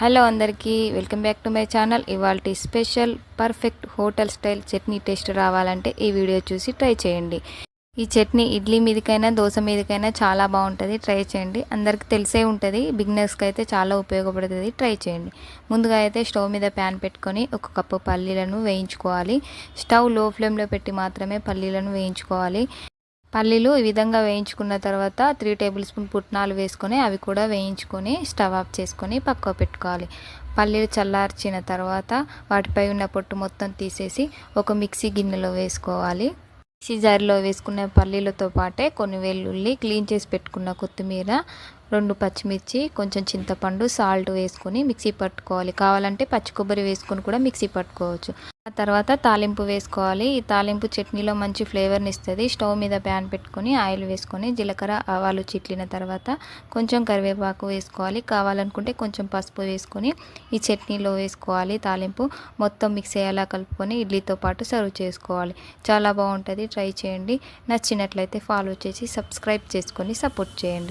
Hello అందరికీ welcome back to my channel. ఇవాల్టి special perfect hotel style chutney taste రావాలంటే ఈ వీడియో చూసి ట్రై చేయండి. ఈ చట్నీ ఇడ్లీ మీదకైనా దోశ మీదకైనా చాలా బాగుంటుంది. ట్రై చేయండి. అందరికీ తెలిసే ఉంటుంది, బిగినర్స్కి అయితే చాలా ఉపయోగపడుతుంది. ట్రై చేయండి. ముందుగా అయితే స్టవ్ మీద ప్యాన్ పెట్టుకొని 1 కప్పు పల్లీలను వేయించుకోవాలి. స్టవ్ లో ఫ్లేమ్లో పెట్టి మాత్రమే పల్లీలను వేయించుకోవాలి. పల్లీలు ఈ విధంగా వేయించుకున్న తర్వాత 3 టేబుల్ స్పూన్ పుట్నాలు వేసుకొని అవి కూడా వేయించుకొని స్టవ్ ఆఫ్ చేసుకొని పక్కకు పెట్టుకోవాలి. పల్లీలు చల్లార్చిన తర్వాత వాటిపై ఉన్న పొట్టు మొత్తం తీసేసి ఒక మిక్సీ గిన్నెలో వేసుకోవాలి. మిక్సీ జార్లో వేసుకున్న పల్లీలతో పాటే కొన్ని వెల్లుల్లి, క్లీన్ చేసి పెట్టుకున్న కొత్తిమీర, 2 పచ్చిమిర్చి, కొంచెం చింతపండు, సాల్ట్ వేసుకొని మిక్సీ పట్టుకోవాలి. కావాలంటే పచ్చి కొబ్బరి వేసుకొని కూడా మిక్సీ పట్టుకోవచ్చు. ఆ తర్వాత తాలింపు వేసుకోవాలి. ఈ తాలింపు చట్నీలో మంచి ఫ్లేవర్ని ఇస్తుంది. స్టవ్ మీద ప్యాన్ పెట్టుకొని ఆయిల్ వేసుకొని జీలకర్ర, ఆవాలు చిట్లిన తర్వాత కొంచెం కరివేపాకు వేసుకోవాలి. కావాలనుకుంటే కొంచెం పసుపు వేసుకొని ఈ చట్నీలో వేసుకోవాలి. తాలింపు మొత్తం మిక్స్ అయ్యేలా కలుపుకొని ఇడ్లీతో పాటు సర్వ్ చేసుకోవాలి. చాలా బాగుంటుంది. ట్రై చేయండి. నచ్చినట్లయితే ఫాలో చేసి సబ్స్క్రైబ్ చేసుకొని సపోర్ట్ చేయండి.